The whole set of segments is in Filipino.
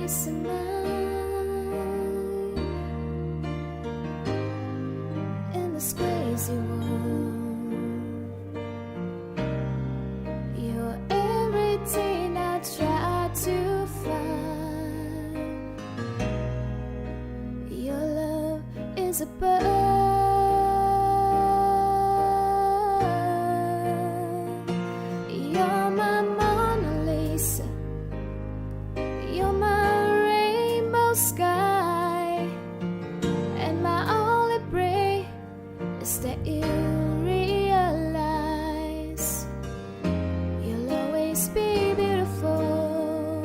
peace of mind in this crazy world. You're everything I try to find. Your love is a bird. You're my Mona Lisa. You're my rainbow sky. And my only prayer is that you realize you'll always be beautiful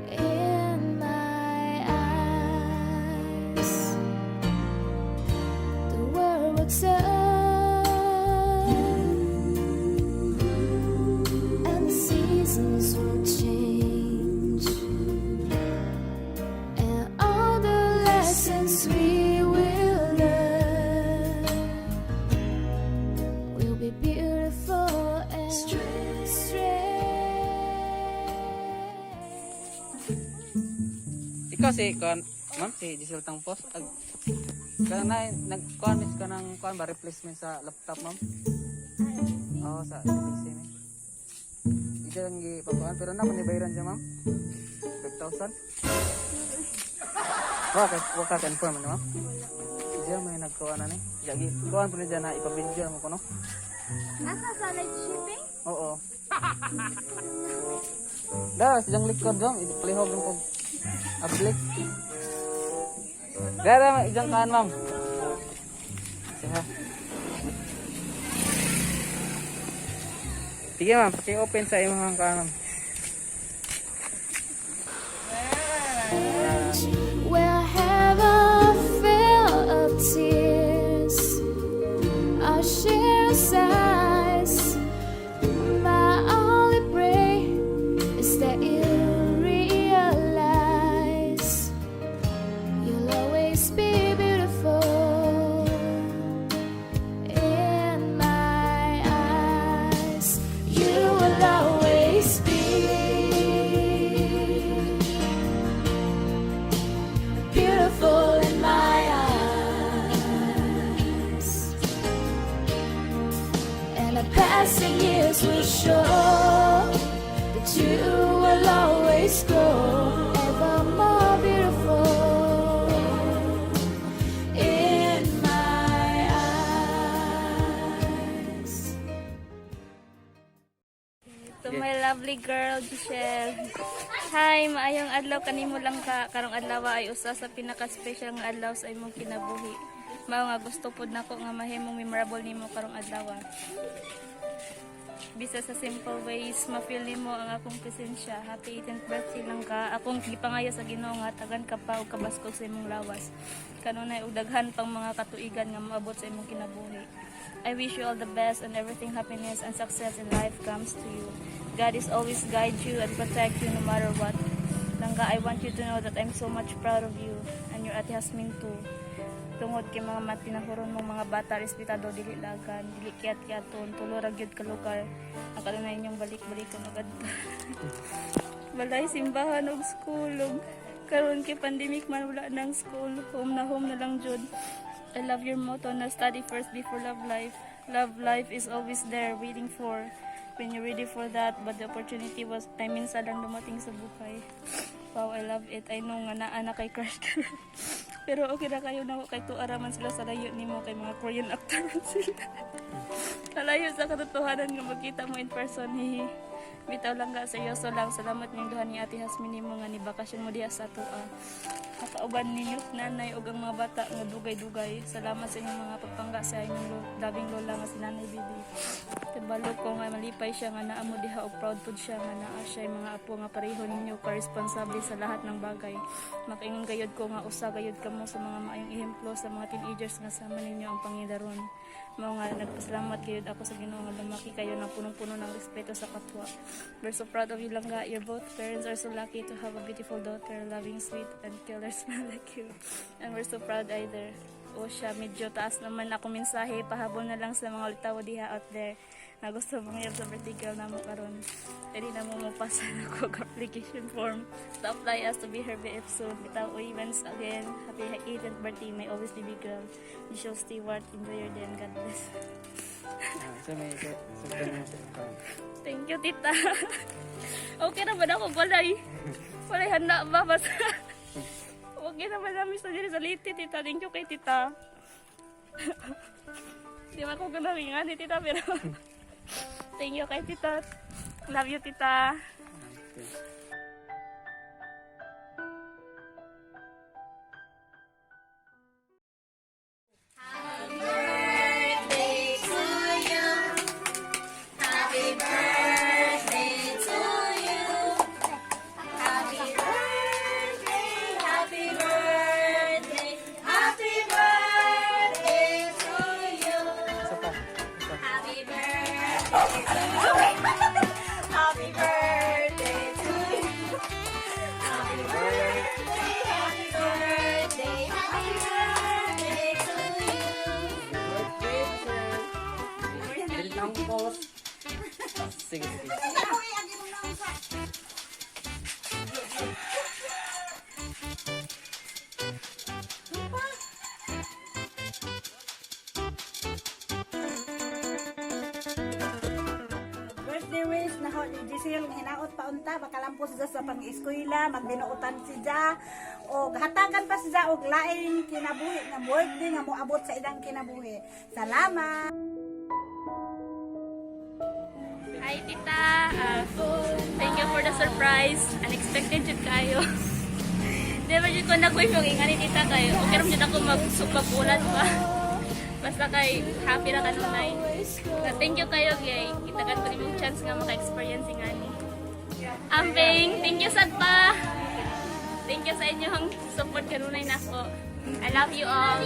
in my eyes. The world would turn and the seasons will change, and all the lessons we will learn will be beautiful and strange. Ikaw si Kuan, ma'am, si Giselle Tangpos. Kana na nag-kuan ka ng kuan ba replacement sa laptop, ma'am? Oo, sa PC ni. Ika lang gipakuan pero na manibayran siya, ma'am. 5,000. Waka confirm ano, ma'am? Diya may nagkuan na ni. Yagi, kuan po niya na ipabidyo mo ko no. Asa sa live shipping? Oo. Dara siyang likod dong, palihog ng kog ablik. Gara ijang kaan, ma'am. Siya. Sige, ma'am, paki-open sa imong kaan, ma'am. Where have I filled up tears? I'll share sighs. My only prayer is that you realize you'll always be beautiful in my eyes. You will always be beautiful in my eyes, and the passing years will show that you will always grow ever more beautiful in my eyes. To my lovely girl, Giselle. Hi, maayong adlaw kanimo lang ka. Karong adlaw ay usa sa pinaka-special nga adlaw sa imong kinabuhi. Mao nga gusto pud nako nga mahimong memorable nimo karong adlaw. Bisa sa simple ways, ma-feel nimo ang akong presensya. Happy 18th birthday lang ka. Akong gipangayo sa Ginoo nga tagan ka pa og kabaskog sa imong lawas. Kanunay og daghan pang mga katuigan nga moabot sa imong kinabuhi. I wish you all the best and everything happiness and success in life comes to you. God is always guide you and protect you no matter what. Langga, I want you to know that I'm so much proud of you and your Ate Hasmin too. Tungod kay mga matinahuron mong mga bata, respetado, dili lagan, dili kiyat-kiyaton, tulo ra gyud ka lugar. Ang kanunay inyong balik-balikan agad. Balay simbahan og school og karon kay pandemic man wala nang school, home na lang jud. I love your motto na study first before love life. Love life is always there waiting for when you're ready for that, but the opportunity was ay minsan lang dumating sa buhay. Wow, I love it. I know nga naa kay crush ka. Pero okay na kayo na kay tuaraman sila sa layo nimo kay mga Korean actor sila. Kalayo sa katotohanan nga magkita mo in person. Hihi. Bitaw lang ka, seryoso lang. Salamat niyong duha ni Ate Hasmin nimo nga ni bakasyon mo diha sa atoa. Nakauban ninyo nanay ug ang mga bata nga dugay-dugay. Salamat sa inyong mga pagpangga sa inyong labing lola nga si Nanay Bibi. Kabalo ko nga malipay siya nga naa mo diha og proud pud siya nga naa siya mga apo nga pareho ninyo ka responsable sa lahat ng bagay. Makaingon gayud ko nga usa gayud kamo sa mga maayong ehemplo sa mga teenagers nga sama ninyo ang pangidaron. Mao nga nagpasalamat gayud ako sa Ginoo nga lumaki kayo na punong-puno ng respeto sa kapwa. We're so proud of you Langga. Your both parents are so lucky to have a beautiful daughter, loving, sweet, and killer smile like you. And we're so proud either. O siya, medyo taas naman ako mensahe. Pahabol na lang sa mga ultaw diha out there. na gusto mangyari sa birthday girl na mo karon. Dili na mo mapasa na ko application form to apply as to be her BF soon. Bitaw events again. Happy 18th birthday, may always be big girl. Michelle Stewart, enjoy your day and God bless. So may sabihin mo sa Thank you, tita. Okay na ba na ako? Walay. Walay handa ba? Basta. Okay na ba namin sa diri sa liti, tita? Thank you kay tita. Di ba ko ganawi nga ni tita, pero thank you kay tita. Love you, tita. Isa pa. Isa. Dili lang post. Sige, sige. Birthday wish na ho ni Giselle hinaot pa unta makalampos siya sa pang-eskwela, magbinuotan siya o hatagan pa siya og laing kinabuhi nga birthday nga moabot sa ilang kinabuhi. Salamat. Hi, tita. Thank you for the surprise. Unexpected jud kayo. Di ba jud ko nag-wish yung ingani tita kayo. Okay ram jud ako magsupagulat pa. Basta kay happy na kanunay. Thank you kayo, gay. Kitagan ko yung chance nga maka-experience ingani. Ambing, thank you sad pa. Thank you sa inyong support kanunay nako. I love you all.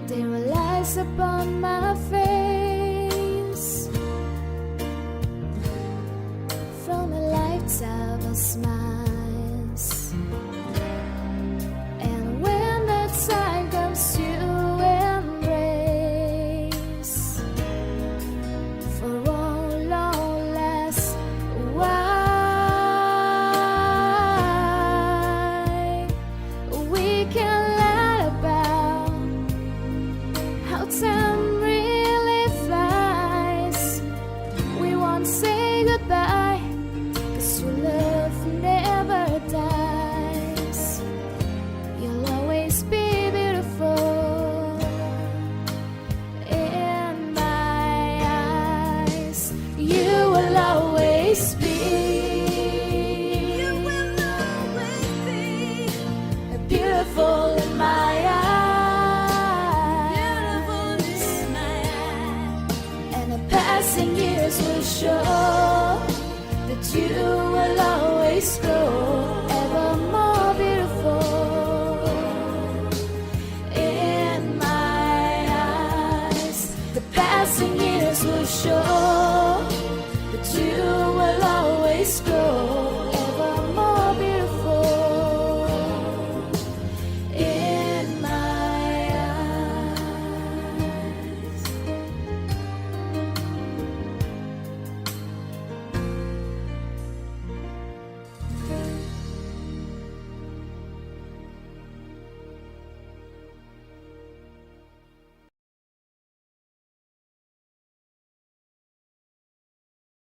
There were lights upon my face.